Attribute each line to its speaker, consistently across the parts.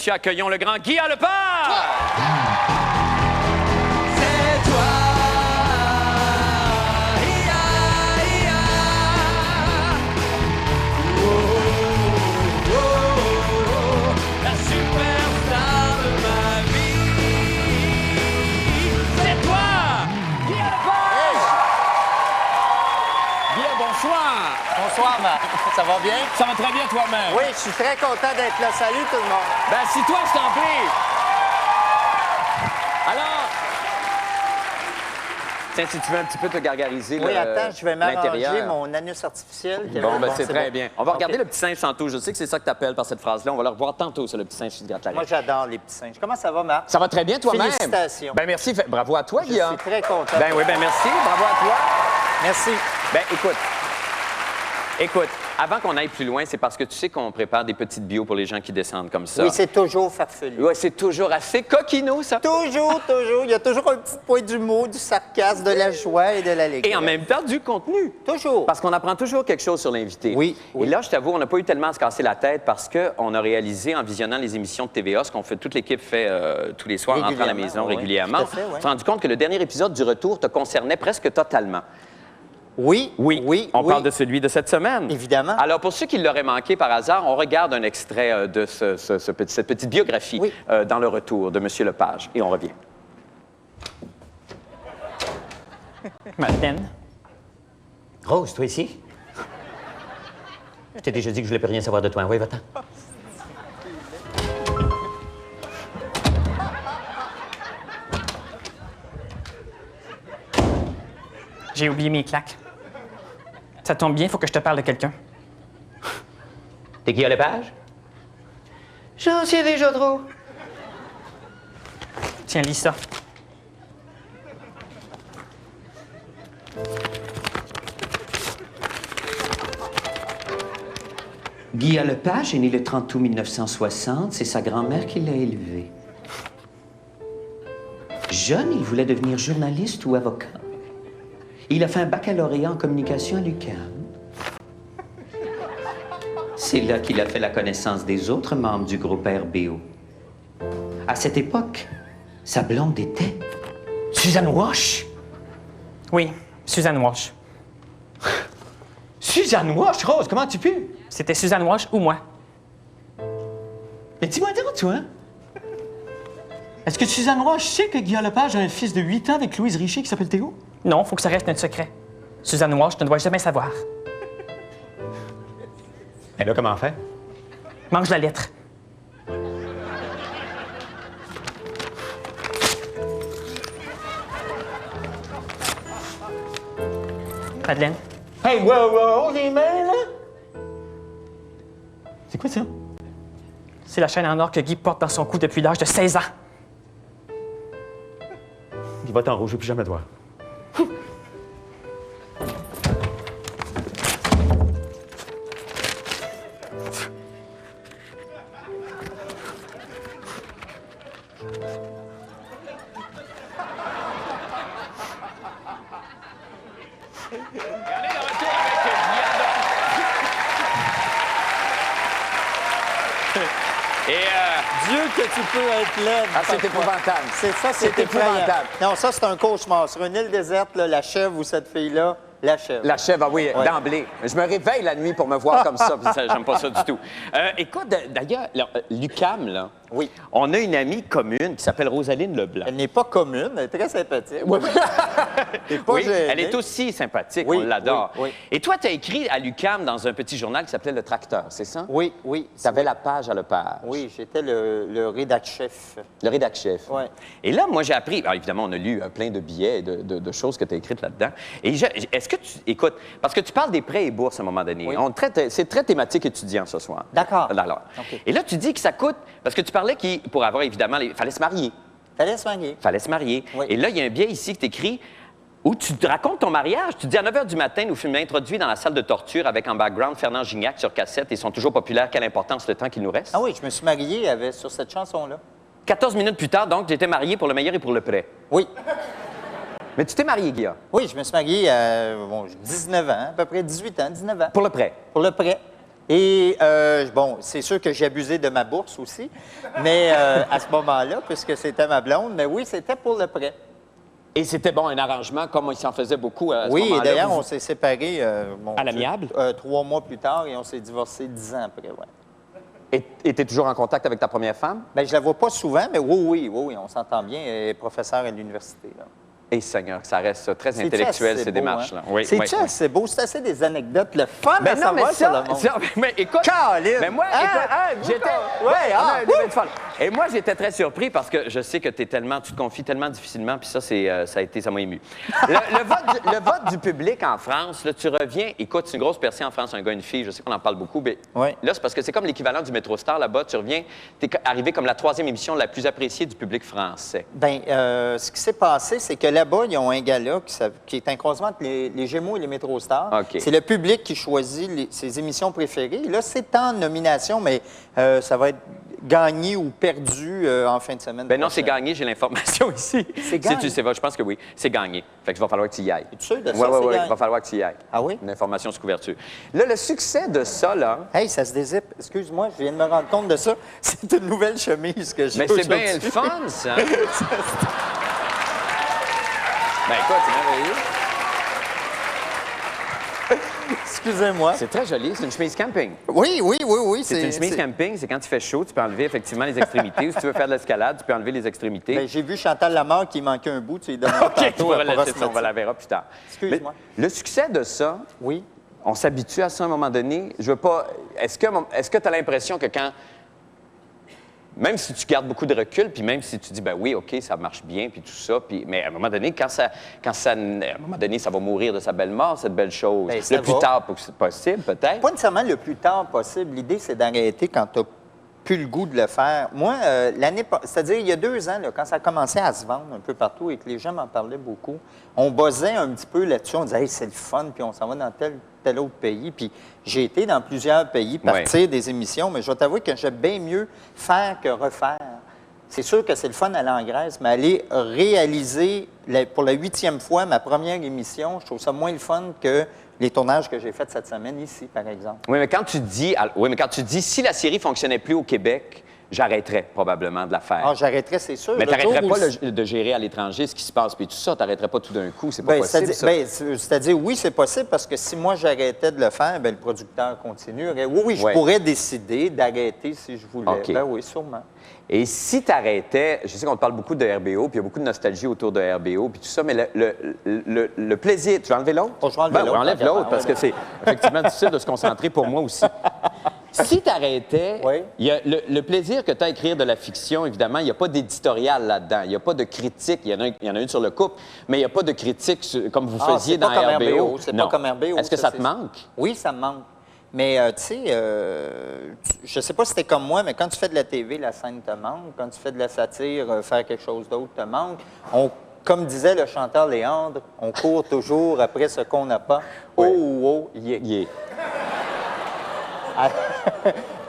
Speaker 1: messieurs, accueillons le grand Guy Lepage!
Speaker 2: C'est toi. La superstar de ma vie.
Speaker 1: C'est toi! Guy Lepage! Guy, bonsoir!
Speaker 3: Bonsoir, Marc. Ça va bien?
Speaker 1: Ça va très bien toi-même?
Speaker 3: Oui, je suis très content d'être là. Salut tout le monde.
Speaker 1: Ben, assis-toi, je t'en prie! Alors... Tiens, si tu veux un petit peu te gargariser
Speaker 3: Oui, attends, je vais m'arranger
Speaker 1: l'intérieur.
Speaker 3: mon anus artificiel.
Speaker 1: Bon, ben c'est très
Speaker 3: bon.
Speaker 1: bien. On va regarder
Speaker 3: OK.
Speaker 1: le petit singe tantôt. Je sais que c'est ça que tu appelles par cette phrase-là. On va le revoir tantôt, ça, le petit singe qui te gratte la
Speaker 3: Moi,
Speaker 1: raie.
Speaker 3: j'adore les petits singes. Comment ça va, Marc?
Speaker 1: Ça va très bien toi-même?
Speaker 3: Félicitations.
Speaker 1: Ben merci. Bravo à toi,
Speaker 3: Je
Speaker 1: Guillaume.
Speaker 3: suis très content.
Speaker 1: Ben oui, ben merci. Bravo à toi.
Speaker 3: Merci.
Speaker 1: Ben écoute, avant qu'on aille plus loin, c'est parce que tu sais qu'on prépare des petites bios pour les gens qui descendent comme ça.
Speaker 3: Oui, c'est toujours farfelu.
Speaker 1: Ouais, c'est toujours assez coquino, ça.
Speaker 3: Toujours, toujours. Il y a toujours un petit point d'humour, du sarcasme, de la joie et de l'allégresse.
Speaker 1: Et en même temps, du contenu.
Speaker 3: Toujours.
Speaker 1: Parce qu'on apprend toujours quelque chose sur l'invité.
Speaker 3: Oui, oui.
Speaker 1: Et là, je t'avoue, on n'a pas eu tellement à se casser la tête parce qu'on a réalisé, en visionnant les émissions de TVA, ce qu'on fait, toute l'équipe fait tous les soirs, rentre à la maison
Speaker 3: oui,
Speaker 1: régulièrement,
Speaker 3: tout à fait, oui.
Speaker 1: on s'est rendu compte que le dernier épisode du Retour te concernait presque totalement.
Speaker 3: Oui,
Speaker 1: On parle de celui de cette semaine.
Speaker 3: Évidemment.
Speaker 1: Alors, pour ceux qui l'auraient manqué par hasard, on regarde un extrait de cette petite biographie
Speaker 3: Oui.
Speaker 1: dans Le Retour de M. Lepage. Et on revient.
Speaker 4: Madeleine. Rose, toi ici? Je t'ai déjà dit que je voulais plus rien savoir de toi. Oui, va-t'en.
Speaker 5: J'ai oublié mes claques. Ça tombe bien, il faut que je te parle de quelqu'un.
Speaker 4: T'es Guy Lepage?
Speaker 3: J'en sais déjà trop.
Speaker 5: Tiens, lis ça.
Speaker 4: Guy Lepage est né le 30 août 1960. C'est sa grand-mère qui l'a élevé. Jeune, il voulait devenir journaliste ou avocat. Il a fait un baccalauréat en communication à l'UQAM. C'est là qu'il a fait la connaissance des autres membres du groupe RBO. À cette époque, sa blonde était Suzanne Walsh.
Speaker 5: Oui, Suzanne Walsh.
Speaker 4: Suzanne Walsh, Rose, comment tu peux?
Speaker 5: C'était Suzanne Walsh ou moi.
Speaker 4: Mais dis-moi donc, toi. Est-ce que Suzanne Walsh sait que Guy Lepage a un fils de 8 ans avec Louise Richer qui s'appelle Théo?
Speaker 5: Non, faut que ça reste notre secret. Suzanne Walsh ne doit jamais savoir.
Speaker 4: Et là, comment on fait?
Speaker 5: Mange la lettre. Madeleine,
Speaker 4: Hey, wow, les mains, là! C'est quoi ça?
Speaker 5: c'est la chaîne en or que Guy porte dans son cou depuis l'âge de 16 ans.
Speaker 4: Il va t'en rouge, je veux plus jamais te voir.
Speaker 1: Regardez le retour avec Guy.
Speaker 3: Dieu que tu peux être laide.
Speaker 1: Ah, c'est épouvantable.
Speaker 3: C'est ça,
Speaker 1: C'est épouvantable.
Speaker 3: Non, ça, c'est un cauchemar. Sur une île déserte, là, la chèvre ou cette fille-là, la chèvre.
Speaker 1: La chèvre, ah oui,
Speaker 3: Ouais.
Speaker 1: d'emblée. Je me réveille la nuit pour me voir comme ça, puis ça, j'aime pas ça du tout. Écoute, d'ailleurs, l'UQAM, là,
Speaker 3: Oui.
Speaker 1: on a une amie commune qui s'appelle Rosaline Leblanc.
Speaker 3: Elle n'est pas commune, elle est très sympathique. T'es pas
Speaker 1: Oui,
Speaker 3: gêné.
Speaker 1: elle est aussi sympathique,
Speaker 3: Oui,
Speaker 1: on l'adore.
Speaker 3: oui, oui.
Speaker 1: Et toi, tu as écrit à l'UQAM dans un petit journal qui s'appelait Le Tracteur, c'est ça?
Speaker 3: Oui, oui.
Speaker 1: Tu avais la page à Lepage.
Speaker 3: Oui, j'étais le rédac-chef.
Speaker 1: Le rédac-chef.
Speaker 3: Ouais.
Speaker 1: Et là, moi, j'ai appris... Alors, évidemment, on a lu plein de billets, de choses que tu as écrites là-dedans. Et est-ce que tu... Écoute, parce que tu parles des prêts et bourses à un moment donné.
Speaker 3: Oui.
Speaker 1: C'est très thématique étudiant ce soir.
Speaker 3: D'accord.
Speaker 1: Alors.
Speaker 3: OK.
Speaker 1: Et là, tu dis que ça coûte... Parce que tu parlais pour avoir, évidemment... Il fallait se marier.
Speaker 3: Fallait se marier.
Speaker 1: Fallait se marier.
Speaker 3: Oui.
Speaker 1: Et là, il y a un billet ici que tu écris où tu te racontes ton mariage. Tu dis à 9 h du matin, nous fûmes introduits dans la salle de torture avec en background Fernand Gignac sur cassette. Ils sont toujours populaires. Quelle importance le temps qu'il nous reste.
Speaker 3: Ah oui, je me suis marié sur cette chanson-là.
Speaker 1: 14 minutes plus tard, donc, j'étais marié pour le meilleur et pour le prêt.
Speaker 3: Oui.
Speaker 1: Mais tu t'es marié, Guilla,
Speaker 3: Oui, je me suis marié à 19 ans, à peu près 18 ans, 19 ans.
Speaker 1: pour le prêt.
Speaker 3: Pour le prêt. Et, bon, c'est sûr que j'ai abusé de ma bourse aussi, mais à ce moment-là, puisque c'était ma blonde, mais oui, c'était pour le prêt.
Speaker 1: Et c'était bon, un arrangement, comme il s'en faisait beaucoup à ce
Speaker 3: Oui, et
Speaker 1: moment-là.
Speaker 3: d'ailleurs,
Speaker 1: vous-
Speaker 3: on s'est séparés
Speaker 1: À l'amiable?
Speaker 3: 3 mois plus tard et on s'est divorcés 10 ans après, ouais.
Speaker 1: Et tu es toujours en contact avec ta première femme?
Speaker 3: Bien, je la vois pas souvent, mais oui, on s'entend bien. Elle est professeure à l'université, là.
Speaker 1: Et Seigneur, ça reste très
Speaker 3: C'est-tu
Speaker 1: intellectuel,
Speaker 3: assez
Speaker 1: ces
Speaker 3: beau,
Speaker 1: démarches-là.
Speaker 3: hein?
Speaker 1: Oui,
Speaker 3: C'est-tu
Speaker 1: oui, oui.
Speaker 3: assez beau? C'est assez des anecdotes, le fun
Speaker 1: Ben
Speaker 3: à
Speaker 1: non,
Speaker 3: savoir
Speaker 1: mais
Speaker 3: sur le monde.
Speaker 1: mais écoute,
Speaker 3: Caroline!
Speaker 1: mais moi,
Speaker 3: Hein,
Speaker 1: écoute,
Speaker 3: hein, vous,
Speaker 1: j'étais,
Speaker 3: ouais,
Speaker 1: on a des fun. Et moi, j'étais très surpris parce que je sais que tu te confies tellement difficilement, puis ça, ça m'a ému. Le vote du public en France, là, tu reviens, écoute, c'est une grosse percée en France, un gars, une fille, je sais qu'on en parle beaucoup, mais
Speaker 3: Ouais.
Speaker 1: là, c'est parce que c'est comme l'équivalent du Métro Star là-bas, tu reviens, tu es arrivé comme la 3e émission la plus appréciée du public français.
Speaker 3: Bien, ce qui s'est passé, c'est que là-bas, ils ont un gala qui est un croisement entre les Gémeaux et les Métro Stars.
Speaker 1: OK.
Speaker 3: C'est le public qui choisit ses émissions préférées. Là, c'est en nomination, mais ça va être gagné ou perdu en fin de semaine.
Speaker 1: Ben non, c'est
Speaker 3: prochaine.
Speaker 1: gagné, j'ai l'information ici.
Speaker 3: C'est gagné?
Speaker 1: Si tu sais pas, je pense que oui, c'est gagné. Fait que il va falloir que tu y ailles.
Speaker 3: Es-tu sûr de ça,
Speaker 1: Oui,
Speaker 3: c'est
Speaker 1: oui,
Speaker 3: gagné?
Speaker 1: il va falloir que tu y ailles.
Speaker 3: Ah oui?
Speaker 1: Une information sous couverture. Là, le succès de ça, là,
Speaker 3: Hey, ça se dézippe. Excuse-moi, je viens de me rendre compte de ça. C'est une nouvelle chemise que j'ai
Speaker 1: mais c'est bien
Speaker 3: aujourd'hui.
Speaker 1: le fun, ça. Ben écoute, c'est merveilleux.
Speaker 3: Excusez-moi.
Speaker 1: C'est très joli, c'est une chemise camping.
Speaker 3: Oui.
Speaker 1: C'est une chemise camping, c'est quand il fait chaud, tu peux enlever effectivement les extrémités. Ou si tu veux faire de l'escalade, tu peux enlever les extrémités.
Speaker 3: Ben, j'ai vu Chantal Lamarre qui manquait un bout. Tu lui donneras
Speaker 1: OK, tu
Speaker 3: tantôt,
Speaker 1: pourras
Speaker 3: elle pourra
Speaker 1: laisser
Speaker 3: se
Speaker 1: ça, on
Speaker 3: mettre
Speaker 1: va la verra plus tard.
Speaker 3: Excuse-moi.
Speaker 1: Mais le succès de ça,
Speaker 3: Oui.
Speaker 1: on s'habitue à ça à un moment donné. Je veux pas. Est-ce que tu as l'impression que quand. Même si tu gardes beaucoup de recul, puis même si tu dis, ben oui, OK, ça marche bien, puis tout ça, puis, mais à un moment donné, à un moment donné, ça va mourir de sa belle mort, cette belle chose.
Speaker 3: Ben, ça
Speaker 1: le plus
Speaker 3: va.
Speaker 1: tard possible, peut-être.
Speaker 3: Pas nécessairement le plus tard possible. L'idée, c'est d'arrêter quand tu n'as plus le goût de le faire. Moi, c'est-à-dire, il y a 2 ans, là, quand ça a commencé à se vendre un peu partout et que les gens m'en parlaient beaucoup, on buzzait un petit peu là-dessus. On disait, hey, c'est le fun, puis on s'en va dans tel autre pays. Puis j'ai été dans plusieurs pays, partir des émissions, mais je dois t'avouer que j'aime bien mieux faire que refaire. C'est sûr que c'est le fun aller en Grèce, mais aller réaliser pour la 8e fois ma première émission, je trouve ça moins le fun que les tournages que j'ai faits cette semaine ici, par exemple.
Speaker 1: Oui, mais quand tu dis, si la série fonctionnait plus au Québec, j'arrêterais probablement de la faire.
Speaker 3: Ah, j'arrêterais, c'est sûr.
Speaker 1: Mais
Speaker 3: Le
Speaker 1: tu n'arrêterais
Speaker 3: jour
Speaker 1: pas
Speaker 3: où-
Speaker 1: de gérer à l'étranger ce qui se passe, puis tout ça, tu n'arrêterais pas tout d'un coup, c'est pas
Speaker 3: Ben,
Speaker 1: possible, ça.
Speaker 3: c'est-à-dire, oui, c'est possible parce que si moi j'arrêtais de le faire, ben, le producteur continuerait. Oui, je
Speaker 1: Ouais.
Speaker 3: pourrais décider d'arrêter si je voulais.
Speaker 1: OK.
Speaker 3: Ben oui, sûrement.
Speaker 1: Et si tu arrêtais, je sais qu'on te parle beaucoup de RBO, puis il y a beaucoup de nostalgie autour de RBO, puis tout ça, mais le plaisir, tu vas enlever l'autre?
Speaker 3: Oh, je vais enlever l'autre,
Speaker 1: enlève
Speaker 3: tant qu'à
Speaker 1: l'autre,
Speaker 3: faire,
Speaker 1: parce que c'est effectivement difficile de se concentrer pour moi aussi. Si tu arrêtais,
Speaker 3: Oui.
Speaker 1: il y a le plaisir que tu as à écrire de la fiction, évidemment, il n'y a pas d'éditorial là-dedans, il n'y a pas de critique, il y en a une sur le couple, mais il n'y a pas de critique comme vous faisiez
Speaker 3: c'est
Speaker 1: dans
Speaker 3: pas comme
Speaker 1: RBO.
Speaker 3: RBO, c'est
Speaker 1: Non.
Speaker 3: pas comme RBO.
Speaker 1: Est-ce que ça te manque?
Speaker 3: Oui, ça me manque. Mais, tu sais, je sais pas si t'es comme moi, mais quand tu fais de la TV, la scène te manque. Quand tu fais de la satire, faire quelque chose d'autre te manque. Comme disait le chanteur Léandre, on court toujours après ce qu'on n'a pas.
Speaker 1: Oui.
Speaker 3: Oh, yeah.
Speaker 1: Yeah.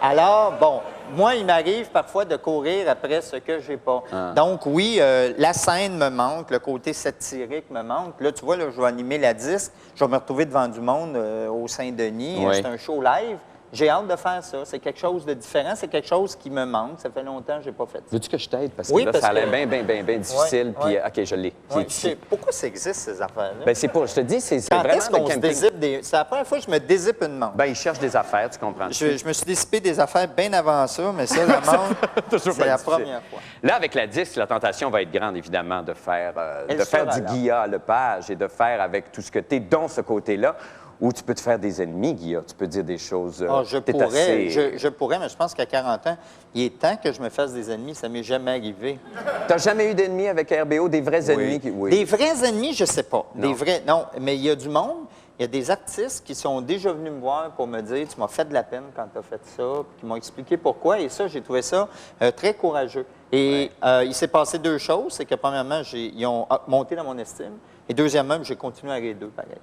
Speaker 3: Alors, bon, moi, il m'arrive parfois de courir après ce que j'ai pas.
Speaker 1: Ah.
Speaker 3: Donc, oui, la scène me manque, le côté satirique me manque. Là, tu vois, là, je vais animer la disque, je vais me retrouver devant du monde au Saint-Denis.
Speaker 1: Oui.
Speaker 3: C'est un show live. J'ai hâte de faire ça. C'est quelque chose de différent. C'est quelque chose qui me manque. Ça fait longtemps que je n'ai pas fait ça.
Speaker 1: Veux-tu que je t'aide? Parce que
Speaker 3: Oui,
Speaker 1: là,
Speaker 3: parce
Speaker 1: ça a l'air
Speaker 3: que-
Speaker 1: bien difficile, puis
Speaker 3: ouais.
Speaker 1: OK, je l'ai.
Speaker 3: Ouais,
Speaker 1: C'est ici.
Speaker 3: pourquoi ça existe, ces affaires-là?
Speaker 1: Ben, c'est pour, je te dis, c'est
Speaker 3: Quand
Speaker 1: vraiment
Speaker 3: est-ce qu'on
Speaker 1: le
Speaker 3: se
Speaker 1: camping.
Speaker 3: dézippe des... C'est la première fois que je me dézippe une montre.
Speaker 1: Ben, ils cherchent des affaires, tu comprends?
Speaker 3: Je me suis dissipé des affaires bien avant ça, mais ça, la montre,
Speaker 1: Toujours
Speaker 3: c'est
Speaker 1: bien
Speaker 3: la
Speaker 1: difficile.
Speaker 3: première fois.
Speaker 1: Là, avec la disque, la tentation va être grande, évidemment, de faire
Speaker 3: Elle
Speaker 1: du
Speaker 3: sera là.
Speaker 1: Guilla Lepage et de faire avec tout ce que tu es, dont ce côté-là, où tu peux te faire des ennemis, Guilla. Tu peux dire des choses...
Speaker 3: Ah, je
Speaker 1: t'es
Speaker 3: pourrais,
Speaker 1: assez-
Speaker 3: je pourrais, mais je pense qu'à 40 ans, il est temps que je me fasse des ennemis. Ça m'est jamais arrivé.
Speaker 1: T'as jamais eu d'ennemis avec RBO, des vrais ennemis? Oui.
Speaker 3: Des vrais ennemis, je sais pas.
Speaker 1: Non.
Speaker 3: Des vrais, non. Mais il y a du monde, il y a des artistes qui sont déjà venus me voir pour me dire « Tu m'as fait de la peine quand tu as fait ça », puis qui m'ont expliqué pourquoi. Et ça, j'ai trouvé ça très courageux. Et il s'est passé 2 choses. C'est que, premièrement, ils ont monté dans mon estime. Et deuxièmement, j'ai continué à rire d'eux, pareil.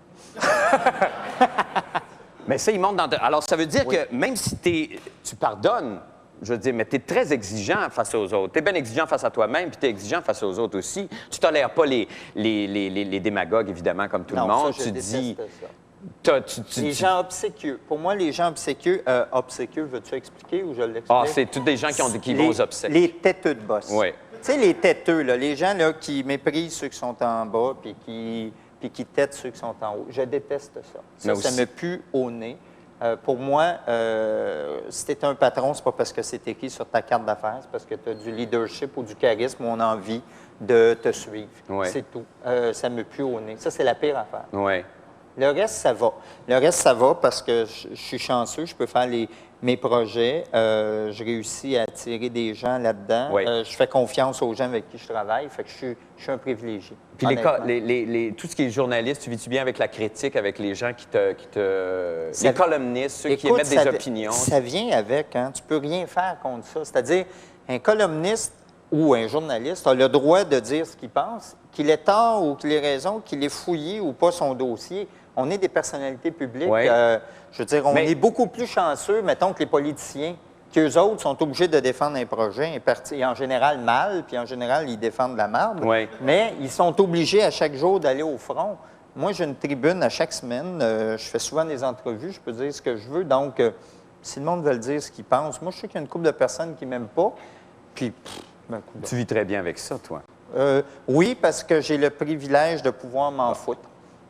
Speaker 1: Mais ça, il monte dans... Alors, ça veut dire que même si tu pardonnes, je veux dire, mais tu es très exigeant face aux autres. Tu es bien exigeant face à toi-même, puis tu es exigeant face aux autres aussi. Tu tolères pas les démagogues, évidemment, comme tout
Speaker 3: Non,
Speaker 1: le monde.
Speaker 3: ça, je
Speaker 1: tu
Speaker 3: déteste
Speaker 1: dis...
Speaker 3: ça. Les gens obséquieux. Pour moi, les gens obséquieux, veux-tu expliquer ou je l'explique?
Speaker 1: Ah, c'est tous des gens qui vont aux obsèques.
Speaker 3: Les têteux de boss.
Speaker 1: Oui.
Speaker 3: Tu sais, les têteux, là, les gens là, qui méprisent ceux qui sont en bas puis qui têtent ceux qui sont en haut. Je déteste ça. Ça me pue au nez. Pour moi, si tu es un patron, c'est pas parce que c'est écrit sur ta carte d'affaires, c'est parce que tu as du leadership ou du charisme ou on a envie de te suivre.
Speaker 1: Ouais.
Speaker 3: C'est tout. Ça me pue au nez. Ça, c'est la pire affaire.
Speaker 1: Oui.
Speaker 3: Le reste, ça va. Le reste, ça va parce que je suis chanceux, je peux faire mes projets. Je réussis à attirer des gens là-dedans.
Speaker 1: Oui.
Speaker 3: Je fais confiance aux gens avec qui je travaille. Fait que je suis un privilégié.
Speaker 1: Puis
Speaker 3: honnêtement.
Speaker 1: tout ce qui est journaliste, tu vis-tu bien avec la critique, avec les gens
Speaker 3: Ça-
Speaker 1: les columnistes, ceux qui
Speaker 3: Écoute,
Speaker 1: émettent des opinions?
Speaker 3: Ça vient avec, hein. Tu peux rien faire contre ça. C'est-à-dire, un columniste ou un journaliste a le droit de dire ce qu'il pense, qu'il ait tort ou qu'il ait raison, qu'il ait fouillé ou pas son dossier. On est des personnalités publiques.
Speaker 1: Ouais.
Speaker 3: Je veux dire, on est beaucoup plus chanceux, mettons, que les politiciens, qu'eux autres sont obligés de défendre un projet, un parti, en général mal, puis en général, ils défendent la marde.
Speaker 1: Ouais.
Speaker 3: Mais ils sont obligés à chaque jour d'aller au front. Moi, j'ai une tribune à chaque semaine. Je fais souvent des entrevues, je peux dire ce que je veux. Donc, si le monde veut le dire ce qu'il pense, moi, je sais qu'il y a une couple de personnes qui ne m'aiment pas. Puis,
Speaker 1: Tu vis très bien avec ça, toi.
Speaker 3: oui, parce que j'ai le privilège de pouvoir m'en foutre.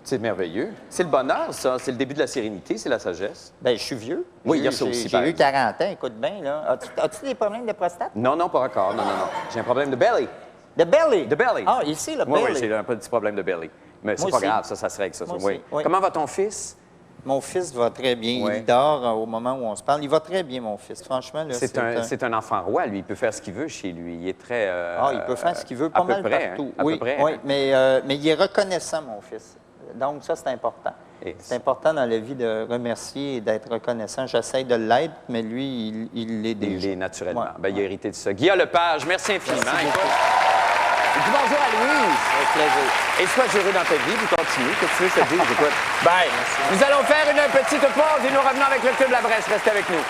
Speaker 1: C'est merveilleux. C'est le bonheur, ça. C'est le début de la sérénité, c'est la sagesse.
Speaker 3: Bien, je suis vieux.
Speaker 1: Oui, il y a ça aussi,
Speaker 3: J'ai
Speaker 1: par
Speaker 3: eu
Speaker 1: exemple.
Speaker 3: 40 ans, écoute bien, là. As-tu des problèmes de prostate?
Speaker 1: Non, non, pas encore. Non, non, non. J'ai un problème de belly.
Speaker 3: De belly?
Speaker 1: De belly.
Speaker 3: Ah, ici, le
Speaker 1: Oui,
Speaker 3: belly.
Speaker 1: oui, j'ai un petit problème de belly. Mais c'est
Speaker 3: Moi
Speaker 1: pas
Speaker 3: aussi.
Speaker 1: grave, ça se règle, ça.
Speaker 3: Moi
Speaker 1: Oui.
Speaker 3: aussi, oui.
Speaker 1: Comment va ton fils?
Speaker 3: Mon fils va très bien.
Speaker 1: Ouais.
Speaker 3: Il dort au moment où on se parle. Il va très bien, mon fils. Franchement, là,
Speaker 1: C'est un enfant roi, lui. Il peut faire ce qu'il veut chez lui. Il est très...
Speaker 3: il peut faire ce qu'il veut
Speaker 1: à
Speaker 3: pas
Speaker 1: peu
Speaker 3: mal
Speaker 1: près,
Speaker 3: partout.
Speaker 1: hein? À
Speaker 3: Oui,
Speaker 1: peu près.
Speaker 3: oui,
Speaker 1: hein?
Speaker 3: mais il est reconnaissant, mon fils. Donc, ça, c'est important.
Speaker 1: Et
Speaker 3: C'est important dans la vie de remercier et d'être reconnaissant. J'essaie de l'être, mais lui, il l'est déjà.
Speaker 1: Il l'est naturellement.
Speaker 3: Ouais.
Speaker 1: Ben, il a hérité de ça. Guillaume Lepage, merci infiniment.
Speaker 3: Merci
Speaker 1: Écoute,
Speaker 3: beaucoup.
Speaker 1: dis bonjour à Louise.
Speaker 3: Avec plaisir.
Speaker 1: Et sois heureux dans ta vie, puis continue. Qu'est-ce que tu veux que je te dise? Écoute, bye. Nous allons faire une petite pause et nous revenons avec le club La Brèche. Restez avec nous.